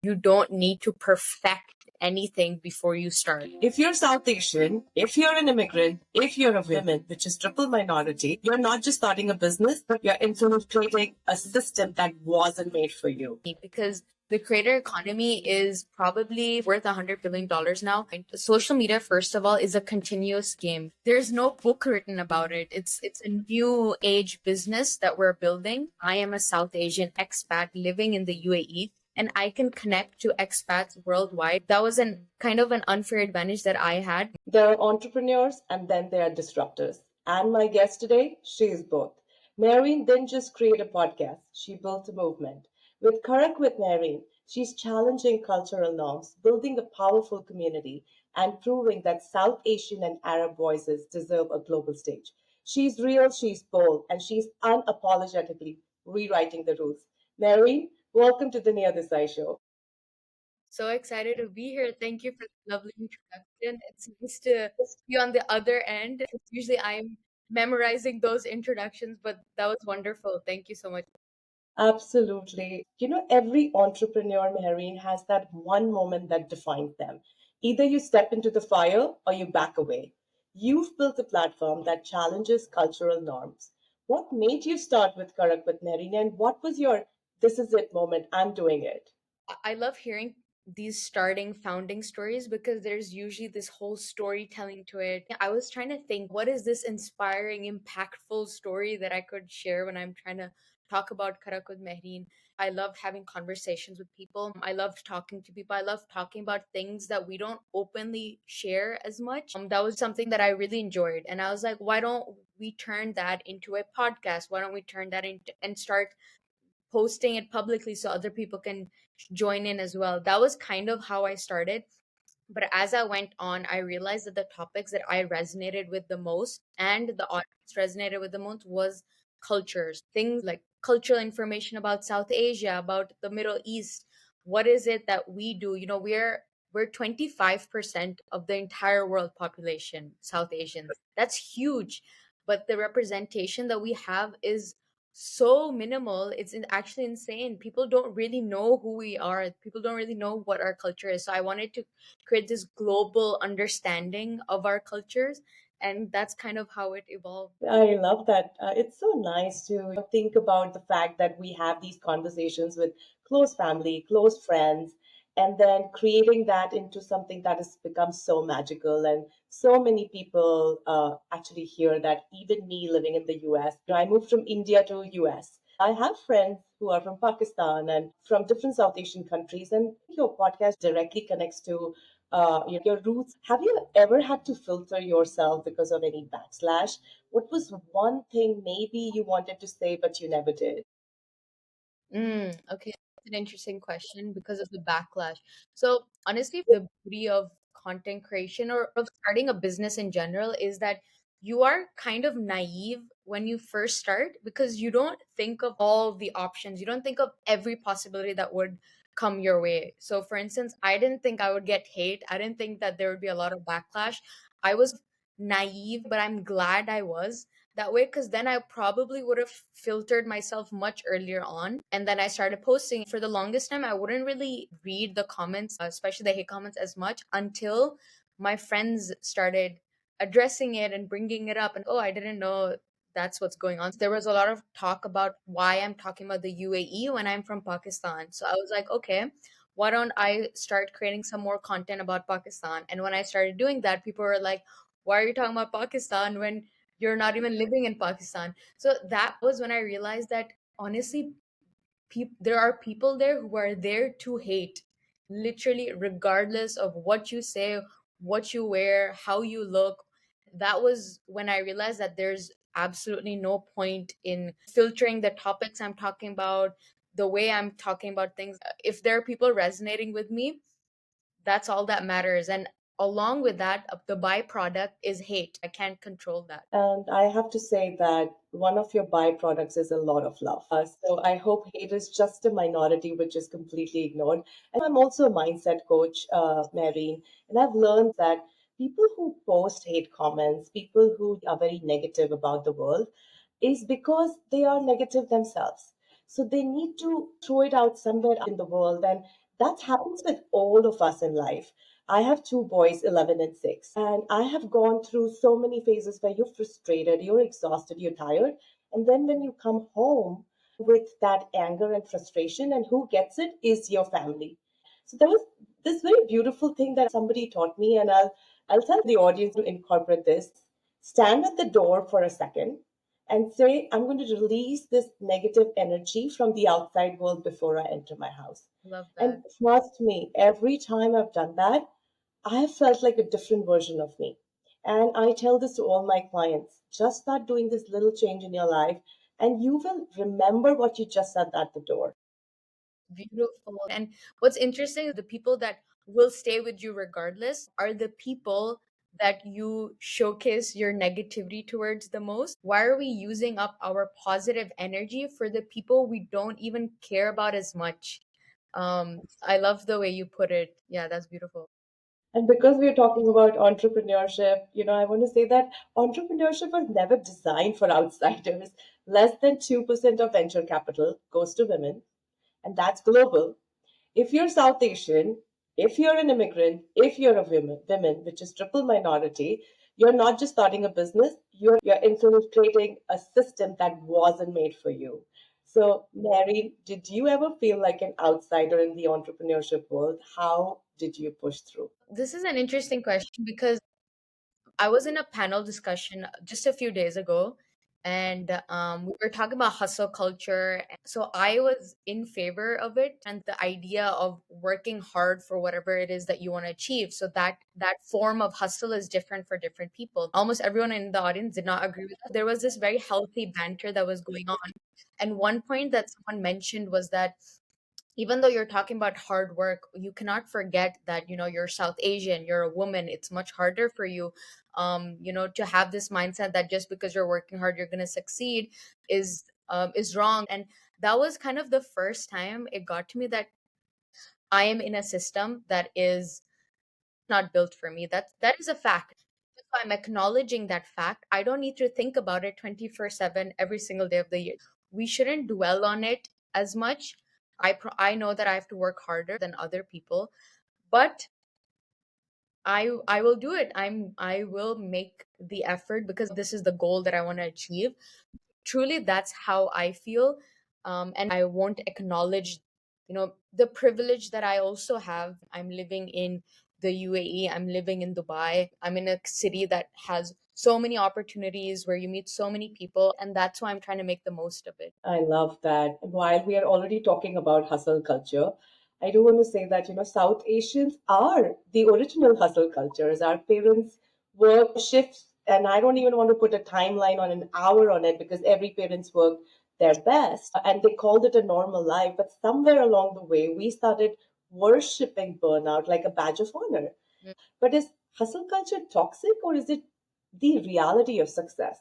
You don't need to perfect anything before you start. If you're South Asian, if you're an immigrant, if you're a woman, which is triple minority, you're not just starting a business, but you're infiltrating a system that wasn't made for you. Because the creator economy is probably worth $100 billion now. And social media, first of all, is a continuous game. There's no book written about it. It's a new age business that we're building. I am a South Asian expat living in the UAE, and I can connect to expats worldwide. That was an kind of an unfair advantage that I had. There are entrepreneurs and then there are disruptors. And my guest today, she is both. Maureen didn't just create a podcast, she built a movement. With Karak With Mahreen, she's challenging cultural norms, building a powerful community, and proving that South Asian and Arab voices deserve a global stage. She's real, she's bold, and she's unapologetically rewriting the rules. Maureen, welcome to the Niya Desai Show. So excited to be here. Thank you for the lovely introduction. It's nice to be on the other end. Usually I'm memorizing those introductions, but that was wonderful. Thank you so much. Absolutely. Every entrepreneur, Mehreen, has that one moment that defines them. Either you step into the fire or you back away. You've built a platform that challenges cultural norms. What made you start with Karak with Mehreen, and what was your this is it moment? I'm doing it. I love hearing these starting founding stories because there's usually this whole storytelling to it. I was trying to think, what is this inspiring, impactful story that I could share when I'm trying to talk about Karak with Mehreen. I loved having conversations with people. I loved talking to people. I loved talking about things that we don't openly share as much. That was something that I really enjoyed. And I was like, why don't we turn that into a podcast? Why don't we turn that into and start posting it publicly so other people can join in as well? That was kind of how I started. But as I went on, I realized that the topics that I resonated with the most and the audience resonated with the most was cultures, things like cultural information about South Asia, about the Middle East. What is it that we do? We're 25% of the entire world population, South Asians. That's huge. But the representation that we have is so minimal. Actually insane. People don't really know who we are. People don't really know what our culture is. So I wanted to create this global understanding of our cultures, and that's kind of how it evolved. I love that. It's so nice to think about the fact that we have these conversations with close family, close friends, and then creating that into something that has become so magical. And so many people actually hear that, even me living in the US. I moved from India to US. I have friends who are from Pakistan and from different South Asian countries, and your podcast directly connects to your roots. Have you ever had to filter yourself because of any backlash? What was one thing maybe you wanted to say but you never did? Okay, that's an interesting question because of the backlash. So honestly, the beauty of content creation or of starting a business in general is that you are kind of naive when you first start because you don't think of all the options. You don't think of every possibility that would come your way. So for instance, I didn't think I would get hate. I didn't think that there would be a lot of backlash. I was naive, but I'm glad I was that way because then I probably would have filtered myself much earlier on. And then I started posting. For the longest time, I wouldn't really read the comments, especially the hate comments, as much until my friends started addressing it and bringing it up. And oh, I didn't know that's what's going on. There was a lot of talk about why I'm talking about the UAE when I'm from Pakistan. So I was like, okay, why don't I start creating some more content about Pakistan? And when I started doing that, people were like, why are you talking about Pakistan when you're not even living in Pakistan? So that was when I realized that honestly, there are people there who are there to hate, literally, regardless of what you say, what you wear, how you look. That was when I realized that there's absolutely no point in filtering the topics I'm talking about, the way I'm talking about things. If there are people resonating with me, that's all that matters. And along with that, the byproduct is hate. I can't control that. And I have to say that one of your byproducts is a lot of love. So I hope hate is just a minority which is completely ignored. And I'm also a mindset coach, Marine, and I've learned that people who post hate comments, people who are very negative about the world, is because they are negative themselves. So they need to throw it out somewhere in the world. And That happens with all of us in life. I have two boys, 11 and 6, and I have gone through so many phases where you're frustrated, you're exhausted, you're tired. And then when you come home with that anger and frustration, and who gets it is your family. So there was this very beautiful thing that somebody taught me, and I'll tell the audience to incorporate this. Stand at the door for a second and say, I'm going to release this negative energy from the outside world before I enter my house. Love that. And trust me, every time I've done that, I have felt like a different version of me. And I tell this to all my clients, just start doing this little change in your life, and you will remember what you just said at the door. Beautiful. And what's interesting, the people that will stay with you regardless are the people that you showcase your negativity towards the most. Why are we using up our positive energy for the people we don't even care about as much? I love the way you put it. Yeah, that's beautiful. And because we're talking about entrepreneurship, I want to say that entrepreneurship was never designed for outsiders. Less than 2% of venture capital goes to women, and that's global. If you're South Asian, if you're an immigrant, if you're a women, which is triple minority, you're not just starting a business, you're infiltrating a system that wasn't made for you. So, Mary, did you ever feel like an outsider in the entrepreneurship world? How did you push through? This is an interesting question because I was in a panel discussion just a few days ago, and we were talking about hustle culture. So I was in favor of it and the idea of working hard for whatever it is that you want to achieve. So that form of hustle is different for different people. Almost everyone in the audience did not agree with us. There was this very healthy banter that was going on. And one point that someone mentioned was that even though you're talking about hard work, you cannot forget that you're South Asian, you're a woman. It's much harder for you, to have this mindset that just because you're working hard, you're going to succeed is wrong. And that was kind of the first time it got to me that I am in a system that is not built for me. That is a fact. If I'm acknowledging that fact, I don't need to think about it 24/7 every single day of the year. We shouldn't dwell on it as much. I know that I have to work harder than other people, but I will do it. I will make the effort because this is the goal that I want to achieve. Truly, that's how I feel. And I won't acknowledge the privilege that I also have. I'm living in the UAE, I'm living in Dubai, I'm in a city that has so many opportunities where you meet so many people, and that's why I'm trying to make the most of it. I love that. While we are already talking about hustle culture, I do want to say that, South Asians are the original hustle cultures. Our parents work shifts, and I don't even want to put a timeline on an hour on it because every parent's work their best and they called it a normal life. But somewhere along the way, we started worshiping burnout like a badge of honor. But is hustle culture toxic or is it the reality of success?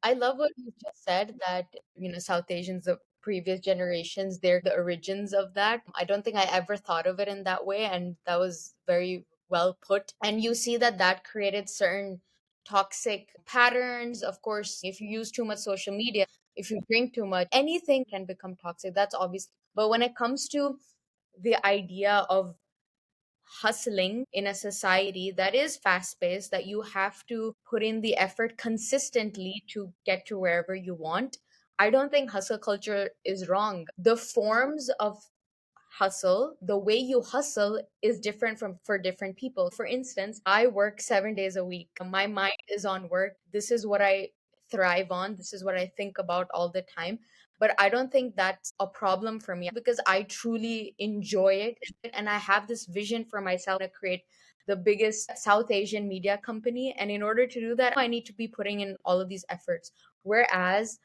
I love what you just said that, South Asians, the previous generations, they're the origins of that. I don't think I ever thought of it in that way. And that was very well put. And you see that that created certain toxic patterns. Of course, if you use too much social media, if you drink too much, anything can become toxic. That's obvious. But when it comes to the idea of hustling in a society that is fast paced, that you have to put in the effort consistently to get to wherever you want. I don't think hustle culture is wrong. The forms of hustle, the way you hustle is different from for different people. For instance, I work 7 days a week. My mind is on work. This is what I thrive on. This is what I think about all the time. But I don't think that's a problem for me because I truly enjoy it and I have this vision for myself to create the biggest South Asian media company. And in order to do that, I need to be putting in all of these efforts. Whereas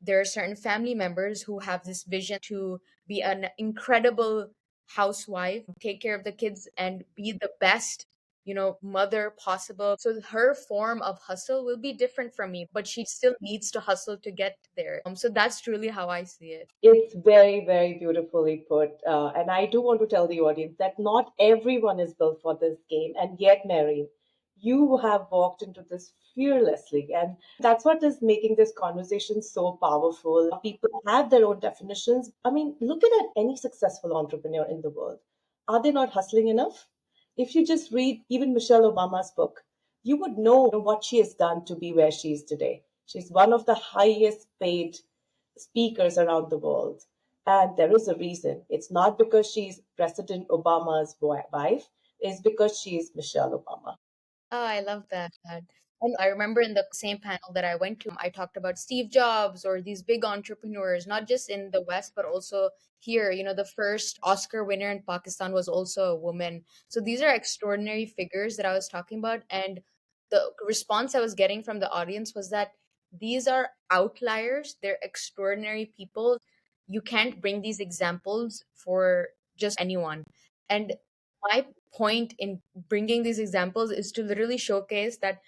there are certain family members who have this vision to be an incredible housewife, take care of the kids, and be the best, mother possible. So her form of hustle will be different from me, but she still needs to hustle to get there. So that's truly how I see it. It's very, very beautifully put. And I do want to tell the audience that not everyone is built for this game. And yet, Mary, you have walked into this fearlessly. And that's what is making this conversation so powerful. People have their own definitions. I mean, look at any successful entrepreneur in the world. Are they not hustling enough? If you just read even Michelle Obama's book, you would know what she has done to be where she is today. She's one of the highest paid speakers around the world. And there is a reason. It's not because she's President Obama's wife, it's because she is Michelle Obama. Oh, I love that. And I remember in the same panel that I went to, I talked about Steve Jobs or these big entrepreneurs, not just in the West, but also here. The first Oscar winner in Pakistan was also a woman. So these are extraordinary figures that I was talking about. And the response I was getting from the audience was that these are outliers, they're extraordinary people. You can't bring these examples for just anyone. And my point in bringing these examples is to literally showcase that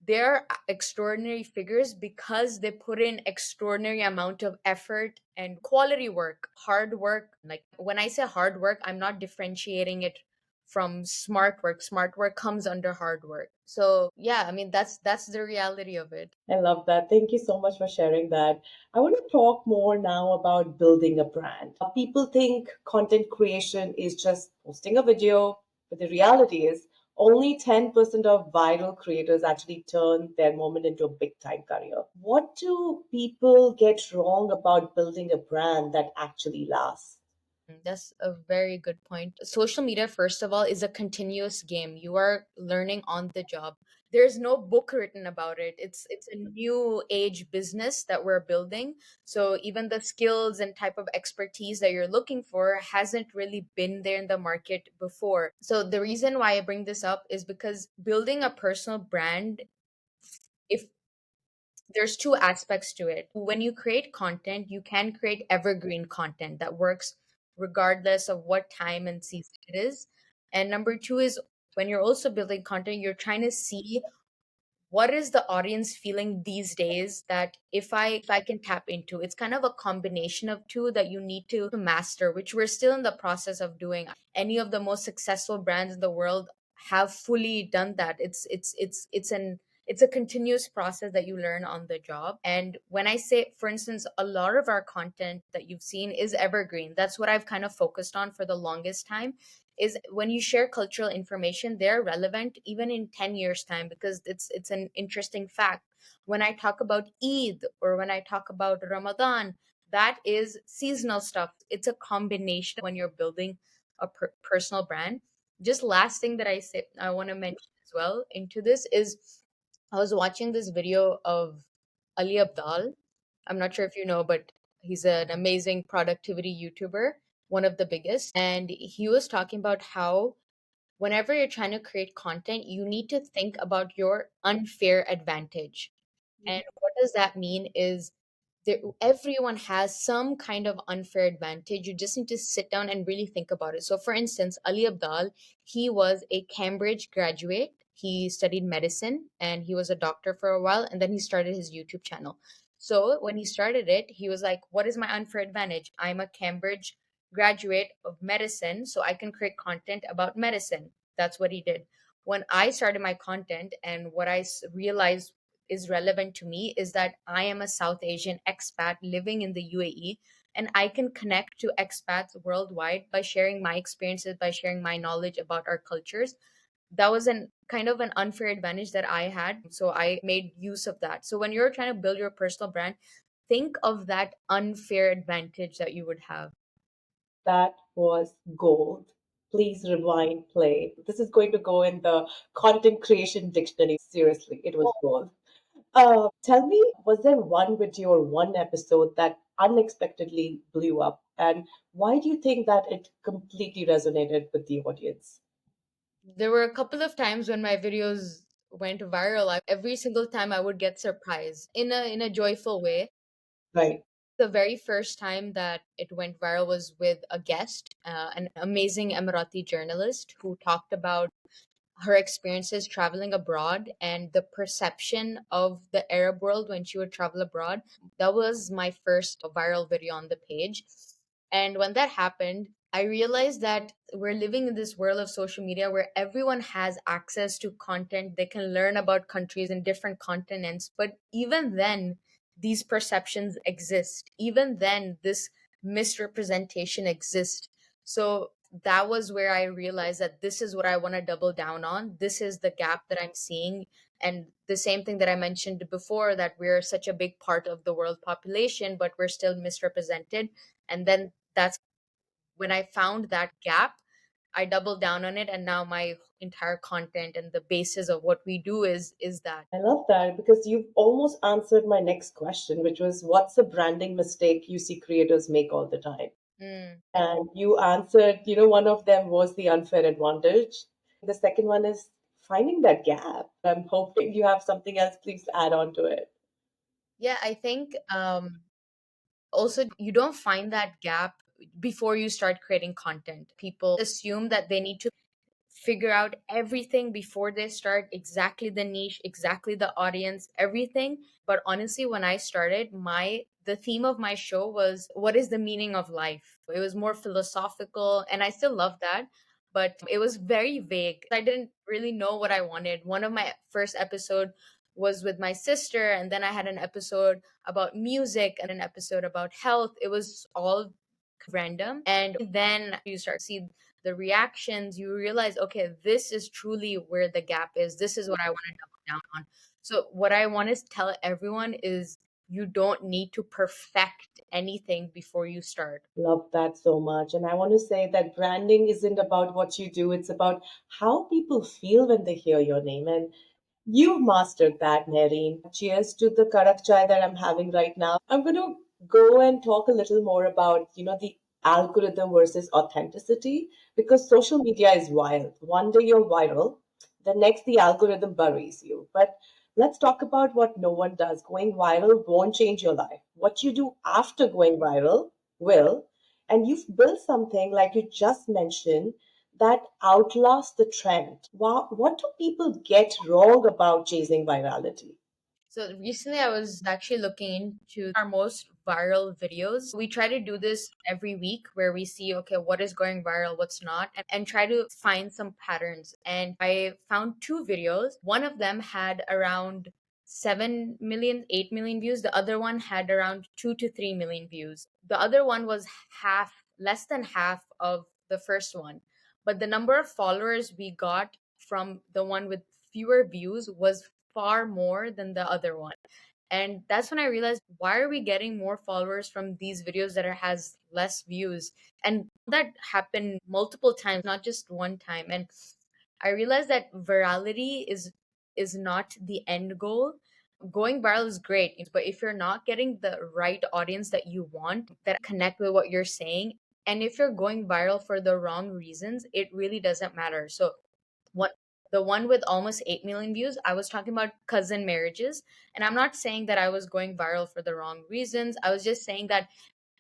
they're extraordinary figures because they put in extraordinary amount of effort and quality work, hard work. Like when I say hard work, I'm not differentiating it from smart work. Smart work comes under hard work. So yeah, I mean that's the reality of it. I love that. Thank you so much for sharing that. I want to talk more now about building a brand. People think content creation is just posting a video, but the reality is only 10% of viral creators actually turn their moment into a big time career. What do people get wrong about building a brand that actually lasts? That's a very good point. Social media, first of all, is a continuous game. You are learning on the job. There's no book written about it. It's a new age business that we're building. So even the skills and type of expertise that you're looking for hasn't really been there in the market before. So the reason why I bring this up is because building a personal brand, if there's two aspects to it. When you create content, you can create evergreen content that works regardless of what time and season it is. And number two is when you're also building content, you're trying to see what is the audience feeling these days that if I can tap into. It's kind of a combination of two that you need to master, which we're still in the process of doing. Any of the most successful brands in the world have fully done that. It's a continuous process that you learn on the job. And when I say, for instance, a lot of our content that you've seen is evergreen. That's what I've kind of focused on for the longest time, is when you share cultural information, they're relevant even in 10 years time, because it's an interesting fact. When I talk about Eid or when I talk about Ramadan, that is seasonal stuff. It's a combination when you're building a personal brand. Just last thing that I want to mention as well into this is I was watching this video of Ali Abdal. I'm not sure if you know, but he's an amazing productivity YouTuber, one of the biggest. And he was talking about how whenever you're trying to create content, you need to think about your unfair advantage. And what does that mean is everyone has some kind of unfair advantage. You just need to sit down and really think about it. So, for instance, Ali Abdal, he was a Cambridge graduate. He studied medicine and he was a doctor for a while, and then he started his YouTube channel. So, when he started it, he was like, what is my unfair advantage? I'm a Cambridge graduate of medicine, so I can create content about medicine. That's what he did. When I started my content, and what realized is relevant to me is that I am a South Asian expat living in the UAE, and I can connect to expats worldwide by sharing my experiences, by sharing my knowledge about our cultures. That was an kind of an unfair advantage that I had. So I made use of that. So when you're trying to build your personal brand, think of that unfair advantage that you would have. That was gold. Please rewind, play. This is going to go in the content creation dictionary. Seriously, it was gold. Tell me, was there one video or one episode that unexpectedly blew up? And why do you think that it completely resonated with the audience? There were a couple of times when my videos went viral. Every single time I would get surprised in a joyful way. Right. The very first time that it went viral was with a guest, an amazing Emirati journalist who talked about her experiences traveling abroad and the perception of the Arab world when she would travel abroad. That was my first viral video on the page. And when that happened, I realized that we're living in this world of social media where everyone has access to content. They can learn about countries in different continents. But even then, these perceptions exist. Even then, this misrepresentation exists. So that was where I realized that this is what I want to double down on. This is the gap that I'm seeing. And the same thing that I mentioned before, that we're such a big part of the world population, but we're still misrepresented. And then that's when I found that gap, I doubled down on it. And now my entire content and the basis of what we do is that. I love that because you've almost answered my next question, which was what's a branding mistake you see creators make all the time? Mm. And you answered, one of them was the unfair advantage. The second one is finding that gap. I'm hoping you have something else. Please add on to it. Yeah, I think also you don't find that gap before you start creating content. People assume that they need to figure out everything before they start, exactly the niche, exactly the audience, everything. But honestly, when I started, my the theme of my show was what is the meaning of life. It was more philosophical, and I still love that, but it was very vague. I didn't really know what I wanted. One of my first episode was with my sister, and then I had an episode about music and an episode about health. It was all random. And then you start to see the reactions, you realize, okay, this is truly where the gap is. This is what I want to double down on. So, what I want to tell everyone is you don't need to perfect anything before you start. Love that so much. And I want to say that branding isn't about what you do, it's about how people feel when they hear your name. And you've mastered that, Maureen. Cheers to the Karak chai that I'm having right now. I'm going to go and talk a little more about, the algorithm versus authenticity because social media is wild. One day you're viral, the next the algorithm buries you. But let's talk about what no one does. Going viral won't change your life. What you do after going viral will. And you've built something like you just mentioned that outlasts the trend. Wow, what do people get wrong about chasing virality? So recently I was actually looking into our most viral videos. We try to do this every week where we see, okay, what is going viral, what's not, and try to find some patterns. And I found two videos. One of them had around 7 million, 8 million views. The other one had around 2 to 3 million views. The other one was less than half of the first one. But the number of followers we got from the one with fewer views was far more than the other one. And that's when I realized, why are we getting more followers from these videos that has less views? And that happened multiple times, not just one time. And I realized that virality is not the end goal. Going viral is great, but if you're not getting the right audience that you want, that connect with what you're saying, and if you're going viral for the wrong reasons, it really doesn't matter. So what the one with almost 8 million views, I was talking about cousin marriages. And I'm not saying that I was going viral for the wrong reasons. I was just saying that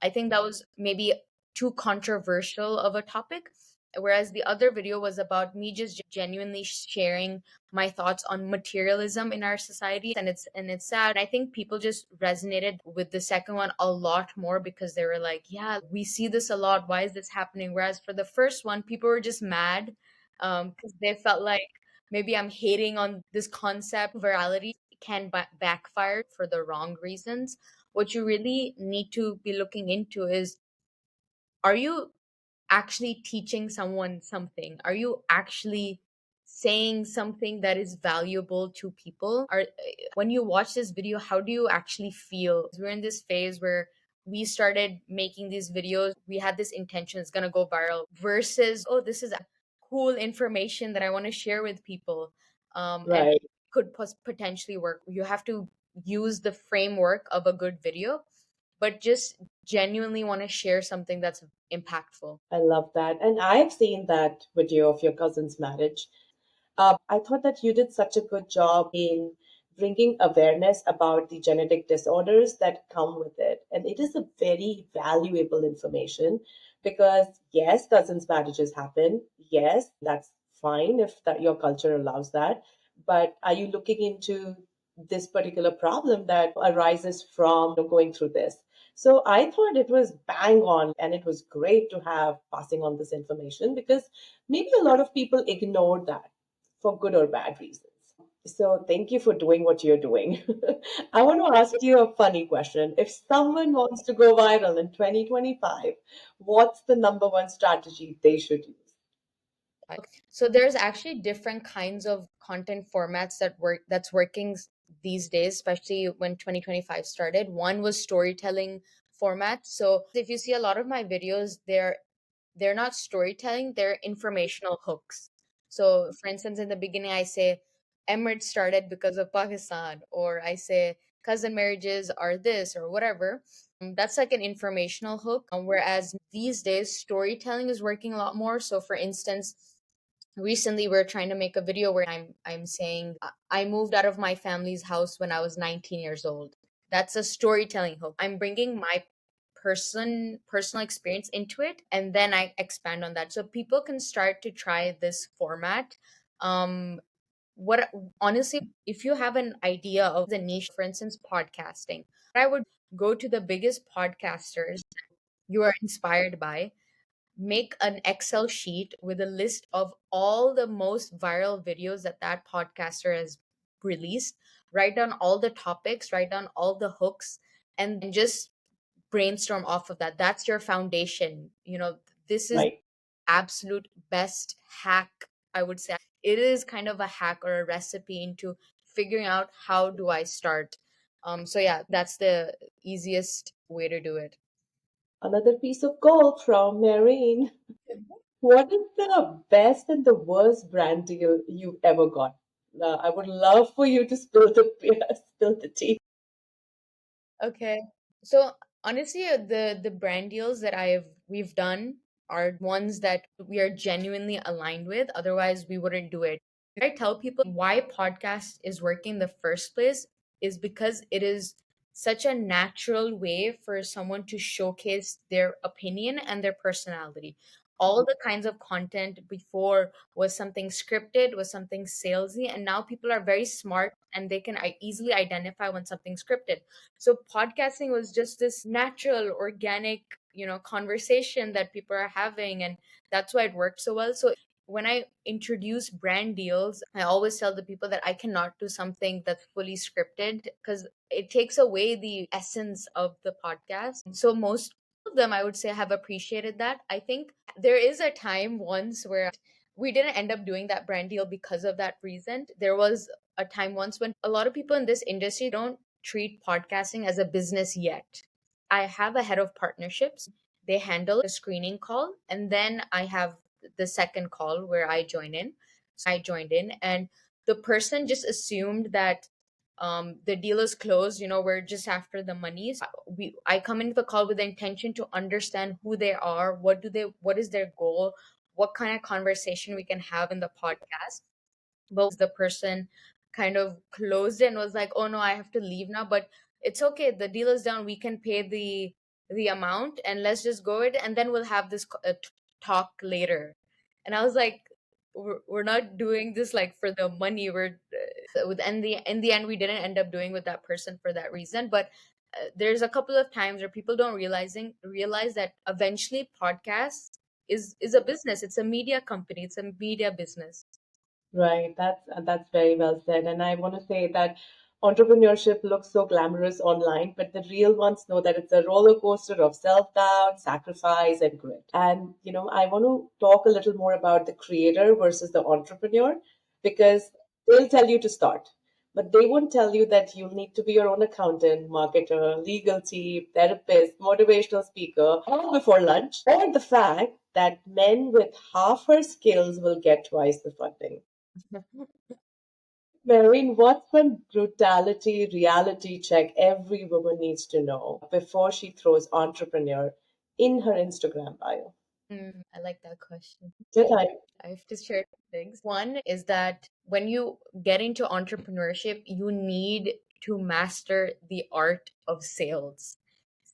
I think that was maybe too controversial of a topic. Whereas the other video was about me just genuinely sharing my thoughts on materialism in our society. And it's sad. I think people just resonated with the second one a lot more because they were like, yeah, we see this a lot. Why is this happening? Whereas for the first one, people were just mad because they felt like maybe I'm hating on this concept. Virality can backfire for the wrong reasons. What you really need to be looking into is, are you actually teaching someone something? Are you actually saying something that is valuable to people? Are when you watch this video, how do you actually feel? We're in this phase where we started making these videos. We had this intention it's going to go viral versus, oh, this is cool information that I want to share with people. And Right. could potentially work. You have to use the framework of a good video, but just genuinely want to share something that's impactful. I love that. And I've seen that video of your cousin's marriage. I thought that you did such a good job in bringing awareness about the genetic disorders that come with it. And it is a very valuable information because, yes, cousins' marriages happen. Yes, that's fine if that your culture allows that. But are you looking into this particular problem that arises from going through this? So I thought it was bang on and it was great to have passing on this information because maybe a lot of people ignored that for good or bad reasons. So thank you for doing what you're doing. I want to ask you a funny question. If someone wants to go viral in 2025, what's the number one strategy they should use? So there's actually different kinds of content formats that's working these days, especially when 2025 started. One was storytelling format. So if you see a lot of my videos, they're not storytelling, they're informational hooks. So for instance, in the beginning I say Emirates started because of Pakistan, or I say cousin marriages are this or whatever. That's like an informational hook. Whereas these days storytelling is working a lot more. So for instance, recently we're trying to make a video where I'm saying I moved out of my family's house when I was 19 years old. That's a storytelling hook. I'm bringing my personal experience into it, and then I expand on that so people can start to try this format. What Honestly, if you have an idea of the niche, for instance podcasting, I would go to the biggest podcasters you are inspired by, make an Excel sheet with a list of all the most viral videos that that podcaster has released, write down all the topics, write down all the hooks, and just brainstorm off of that. That's your foundation. This is Right. absolute best hack, I would say. It is kind of a hack or a recipe into figuring out how do I start. So yeah, that's the easiest way to do it. Another piece of gold from Maureen. What is the best and the worst brand deal you've ever got? I would love for you to spill the spill the tea. Okay. So honestly, the brand deals that I've we've done are ones that we are genuinely aligned with. Otherwise, we wouldn't do it. I tell people why podcast is working in the first place is because it is such a natural way for someone to showcase their opinion and their personality. All the kinds of content before was something scripted, was something salesy, and now people are very smart and they can easily identify when something's scripted. So podcasting was just this natural, organic, conversation that people are having, and that's why it worked so well. So when I introduce brand deals, I always tell the people that I cannot do something that's fully scripted because it takes away the essence of the podcast. So most of them, I would say, have appreciated that. I think there is a time once where we didn't end up doing that brand deal because of that reason. There was a time once when a lot of people in this industry don't treat podcasting as a business yet. I have a head of partnerships. They handle a screening call, and then I have the second call where I join in. I joined in, and the person just assumed that the deal is closed. We're just after the monies. I come into the call with the intention to understand who they are, what is their goal, what kind of conversation we can have in the podcast. But the person kind of closed it and was like, "Oh no, I have to leave now." But it's okay. The deal is done. We can pay the amount, and let's just go it, and then we'll have this talk later. And I was like, we're not doing this like for the money. We're with and the in the end we didn't end up doing with that person for that reason. But there's a couple of times where people don't realize that eventually podcast is a business. It's a media company. It's a media business. Right, that's very well said. And I want to say that entrepreneurship looks so glamorous online, but the real ones know that it's a roller coaster of self-doubt, sacrifice, and grit. And I want to talk a little more about the creator versus the entrepreneur because they'll tell you to start, but they won't tell you that you'll need to be your own accountant, marketer, legal team, therapist, motivational speaker, all before lunch, or the fact that men with half her skills will get twice the funding. Maureen, what's one brutality reality check every woman needs to know before she throws entrepreneur in her Instagram bio? I like that question. Your time. I have to share two things. One is that when you get into entrepreneurship, you need to master the art of sales.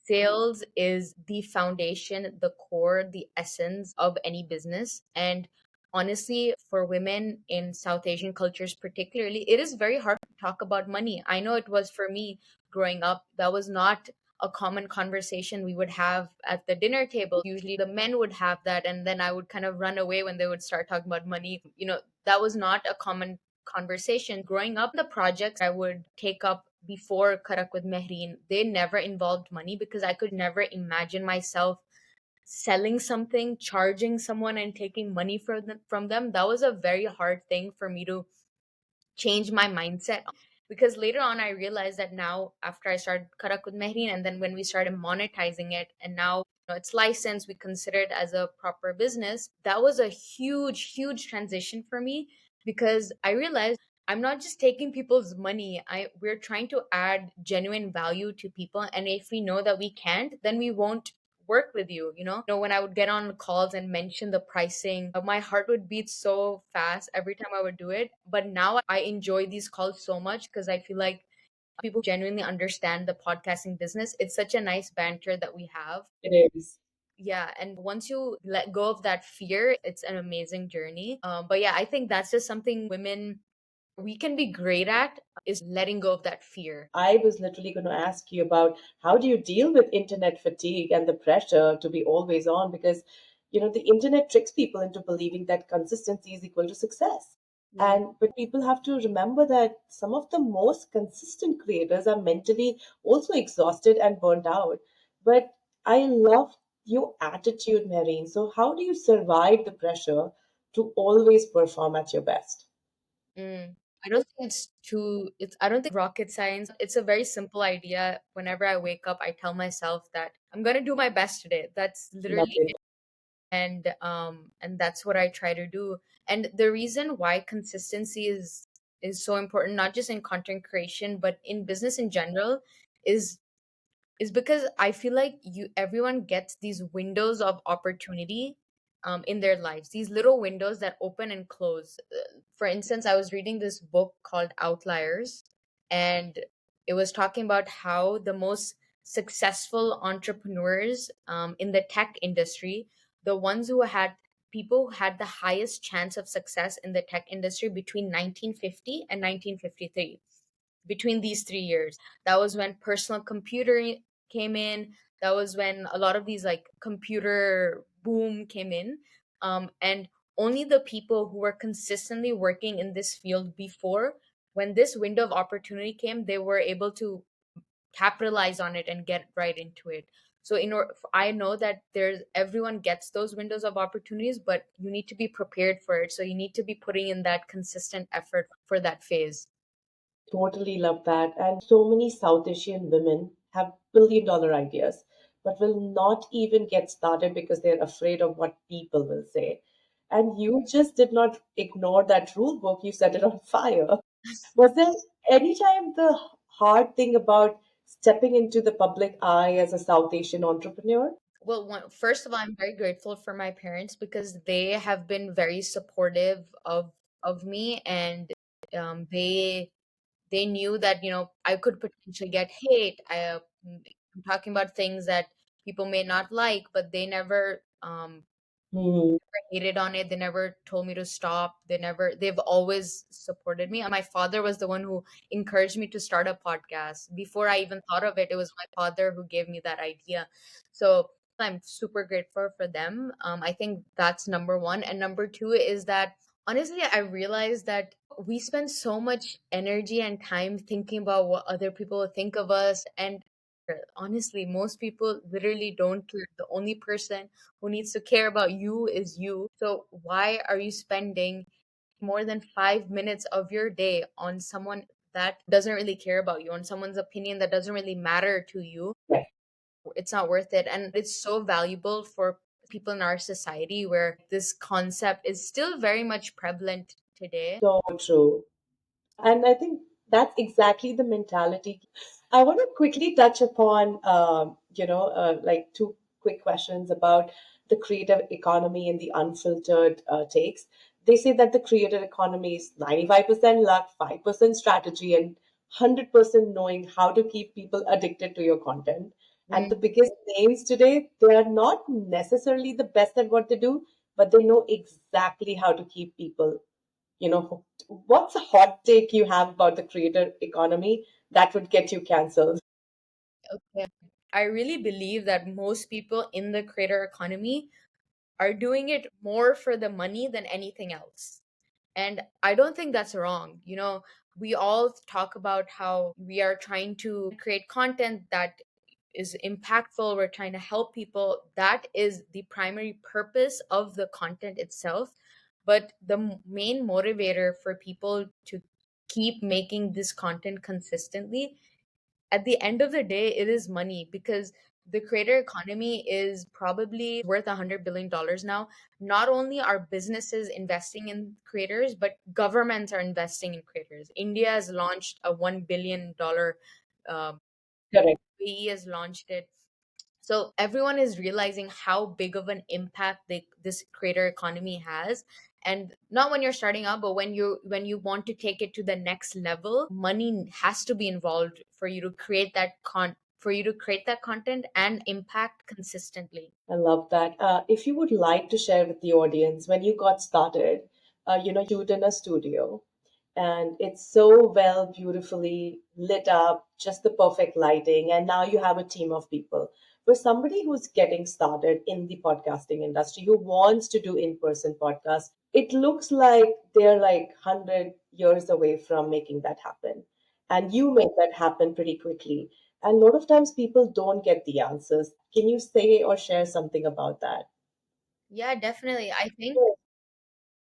Sales is the foundation, the core, the essence of any business. And honestly, for women in South Asian cultures, particularly, it is very hard to talk about money. I know it was for me growing up. That was not a common conversation we would have at the dinner table. Usually the men would have that, and then I would kind of run away when they would start talking about money. That was not a common conversation. Growing up, the projects I would take up before Karak with Mehreen, they never involved money because I could never imagine myself selling something, charging someone, and taking money from them. That was a very hard thing for me to change my mindset, because later on I realized that now after I started Karak with Mehreen, and then when we started monetizing it, and now it's licensed, we consider it as a proper business. That was a huge transition for me, because I realized I'm not just taking people's money. We're trying to add genuine value to people, and if we know that we can't, then we won't work with you. When I would get on calls and mention the pricing, my heart would beat so fast every time I would do it. But now I enjoy these calls so much because I feel like people genuinely understand the podcasting business. It's such a nice banter that we have. It is. Yeah, and once you let go of that fear, it's an amazing journey. But yeah, I think that's just something women we can be great at, is letting go of that fear. I was literally going to ask you about how do you deal with internet fatigue and the pressure to be always on, because the internet tricks people into believing that consistency is equal to success. Mm. And but people have to remember that some of the most consistent creators are mentally also exhausted and burnt out. But I love your attitude, Marine. So how do you survive the pressure to always perform at your best? Mm. I don't think I don't think rocket science. It's a very simple idea. Whenever I wake up, I tell myself that I'm gonna do my best today. That's Love literally it. it. And that's what I try to do. And the reason why consistency is so important, not just in content creation, but in business in general, is is because I feel like you everyone gets these windows of opportunity in their lives. These little windows that open and close. For instance, I was reading this book called Outliers, and it was talking about how the most successful entrepreneurs in the tech industry, the ones who had people who had the highest chance of success in the tech industry between 1950 and 1953, between these 3 years. That was when personal computing came in. That was when a lot of these like computer boom came in. And only the people who were consistently working in this field before, when this window of opportunity came, they were able to capitalize on it and get right into it. So in order, I know that there's everyone gets those windows of opportunities, but you need to be prepared for it. So you need to be putting in that consistent effort for that phase. Totally love that. And so many South Asian women have billion-dollar ideas, but will not even get started because they're afraid of what people will say. And you just did not ignore that rule book, you set it on fire. Was there any time the hard thing about stepping into the public eye as a South Asian entrepreneur? Well, first of all, I'm very grateful for my parents because they have been very supportive of me, and they knew that I could potentially get hate. I'm talking about things that people may not like, but they never Hmm. hated on it. They never told me to stop. They've always supported me. My father was the one who encouraged me to start a podcast. Before I even thought of it, it was my father who gave me that idea. So I'm super grateful for them. I think that's number one. And number two is that honestly, I realized that we spend so much energy and time thinking about what other people will think of us. And honestly, most people literally don't care. The only person who needs to care about you is you. So why are you spending more than 5 minutes of your day on someone that doesn't really care about you, on someone's opinion that doesn't really matter to you? Yes. It's not worth it. And it's so valuable for people in our society where this concept is still very much prevalent today. So true. And I think that's exactly the mentality. I want to quickly touch upon, like two quick questions about the creative economy and the unfiltered takes. They say that the creative economy is 95% luck, 5% strategy, and 100% knowing how to keep people addicted to your content. And the Mm. biggest names today, they are not necessarily the best at what they do, but they know exactly how to keep people what's a hot take you have about the creator economy that would get you canceled? Okay. I really believe that most people in the creator economy are doing it more for the money than anything else. And I don't think that's wrong. We all talk about how we are trying to create content that is impactful, we're trying to help people. That is the primary purpose of the content itself. But the main motivator for people to keep making this content consistently, at the end of the day, it is money, because the creator economy is probably worth $100 billion now. Not only are businesses investing in creators, but governments are investing in creators. India has launched a $1 billion, uh, Correct. UAE has launched it. So everyone is realizing how big of an impact this creator economy has. And not when you're starting out, but when you want to take it to the next level, money has to be involved for you to create that content and impact consistently. I love that. If you would like to share with the audience when you got started, you shoot in a studio and it's so well, beautifully lit up, just the perfect lighting, and now you have a team of people. For somebody who's getting started in the podcasting industry, who wants to do in-person podcasts, it looks like they're like 100 years away from making that happen. And you make that happen pretty quickly. And a lot of times people don't get the answers. Can you say or share something about that? Yeah, definitely. I think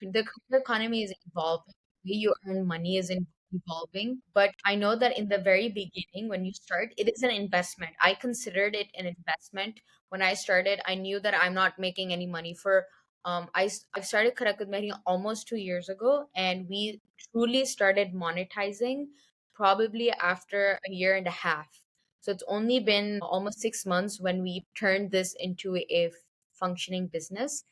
the career economy is evolving. The way you earn money is evolving. But I know that in the very beginning, when you start, it is an investment. I considered it an investment when I started. I knew that I'm not making any money for. I started Karak With Mahreen almost 2 years ago, and we truly started monetizing probably after a year and a half. So it's only been almost 6 months when we turned this into a functioning business.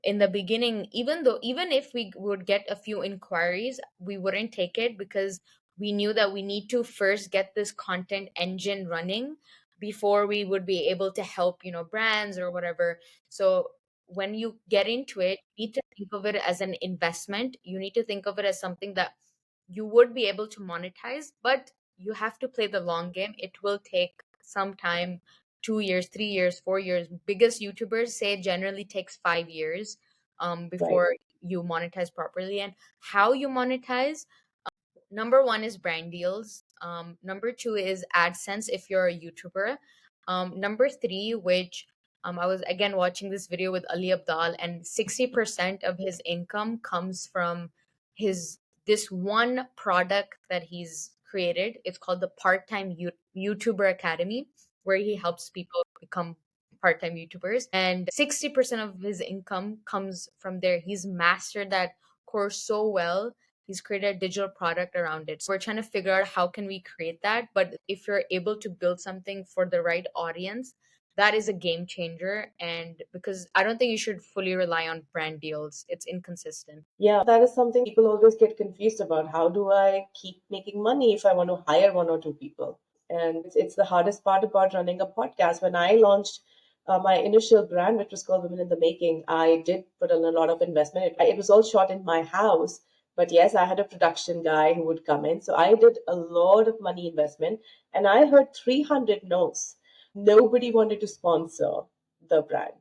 In the beginning, even if we would get a few inquiries, we wouldn't take it, because we knew that we need to first get this content engine running before we would be able to help brands or whatever. So when you get into it, you need to think of it as an investment. You need to think of it as something that you would be able to monetize, but you have to play the long game. It will take some time, 2 years, 3 years, 4 years. Biggest YouTubers say it generally takes 5 years Right. before you monetize properly. And how you monetize, number one is brand deals. Number two is AdSense if you're a YouTuber. Number three, which I was again watching this video with Ali Abdal, and 60% of his income comes from his this one product that he's created. It's called the Part Time YouTuber Academy, where he helps people become part time YouTubers. And 60% of his income comes from there. He's mastered that course so well. He's created a digital product around it. So we're trying to figure out how can we create that. But if you're able to build something for the right audience, that is a game changer. And because I don't think you should fully rely on brand deals, it's inconsistent. Yeah, that is something people always get confused about. How do I keep making money if I want to hire one or two people? And it's the hardest part about running a podcast. When I launched my initial brand, which was called Women in the Making, I did put in a lot of investment. It was all shot in my house. But yes, I had a production guy who would come in. So I did a lot of money investment and I heard 300 no's. Nobody wanted to sponsor the brand.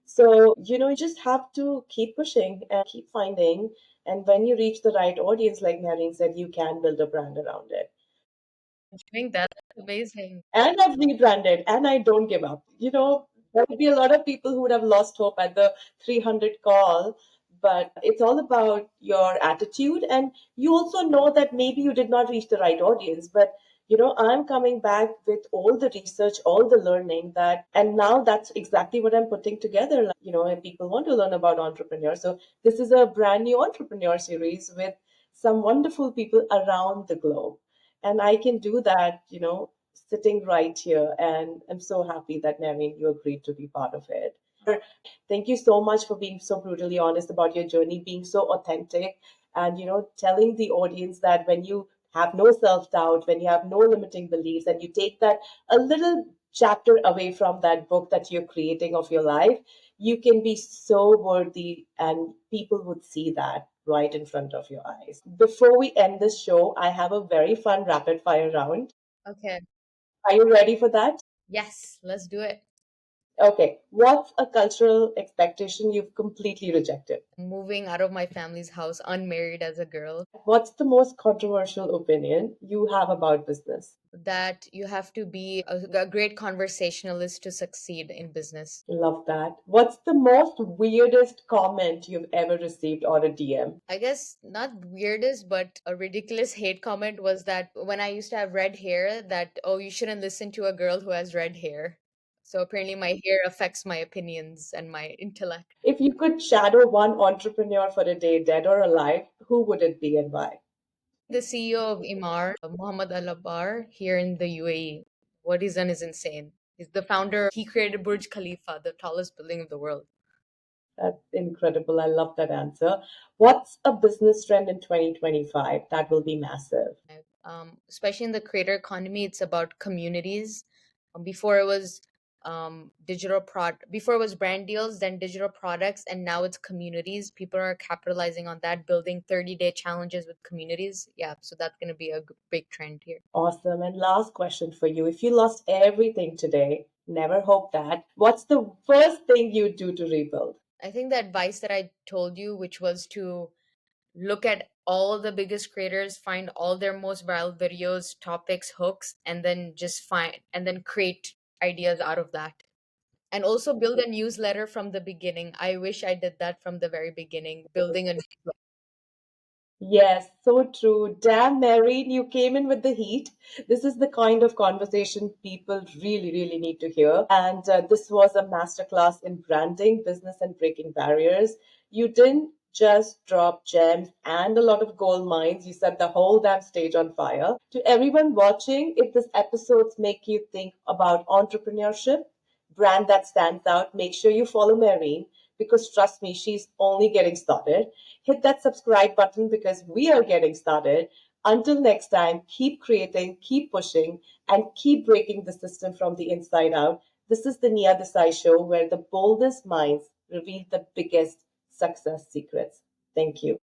So, you just have to keep pushing and keep finding. And when you reach the right audience, like Marine said, you can build a brand around it. Doing that, that's amazing. And I've rebranded and I don't give up. There would be a lot of people who would have lost hope at the 300 call, but it's all about your attitude. And you also know that maybe you did not reach the right audience, but I'm coming back with all the research, all the learning and now that's exactly what I'm putting together. If people want to learn about entrepreneurs. So this is a brand new entrepreneur series with some wonderful people around the globe. And I can do that, sitting right here. And I'm so happy that, Naveen, you agreed to be part of it. Thank you so much for being so brutally honest about your journey, being so authentic, and, telling the audience that when you have no self doubt, when you have no limiting beliefs, and you take that a little chapter away from that book that you're creating of your life, you can be so worthy, and people would see that right in front of your eyes. Before we end this show, I have a very fun rapid fire round. Okay. Are you ready for that? Yes, let's do it. Okay, what's a cultural expectation you've completely rejected? Moving out of my family's house unmarried as a girl. What's the most controversial opinion you have about business? That you have to be a great conversationalist to succeed in business. Love that. What's the most weirdest comment you've ever received or a DM? I guess not weirdest, but a ridiculous hate comment was that when I used to have red hair, that, oh, you shouldn't listen to a girl who has red hair. So apparently my hair affects my opinions and my intellect. If you could shadow one entrepreneur for a day, dead or alive, who would it be and why? The CEO of Imar, Muhammad Al Abar, here in the UAE, what he's done is insane. He's the founder, he created Burj Khalifa, the tallest building of the world. That's incredible. I love that answer. What's a business trend in 2025 that will be massive? Especially in the creator economy, it's about communities. Before it was before it was brand deals, then digital products, and now it's communities. People are capitalizing on that, building 30-day challenges with communities. Yeah, so that's going to be a big trend here. Awesome. And last question for you. If you lost everything today, never hope that, what's the first thing you'd do to rebuild? I think the advice that I told you, which was to look at all the biggest creators, find all their most viral videos, topics, hooks, and then just find and then create ideas out of that. And also build a newsletter from the beginning. I wish I did that from the very beginning, building a newsletter. Yes, so true. Damn, Mary, you came in with the heat. This is the kind of conversation people really, really need to hear. And this was a masterclass in branding, business, and breaking barriers. You didn't just drop gems and a lot of gold mines. You set the whole damn stage on fire. To everyone watching, if this episodes make you think about entrepreneurship, brand that stands out, make sure you follow Marine because trust me, she's only getting started. Hit that subscribe button because we are getting started. Until next time, keep creating, keep pushing, and keep breaking the system from the inside out. This is the Niya Desai Show where the boldest minds reveal the biggest success secrets. Thank you.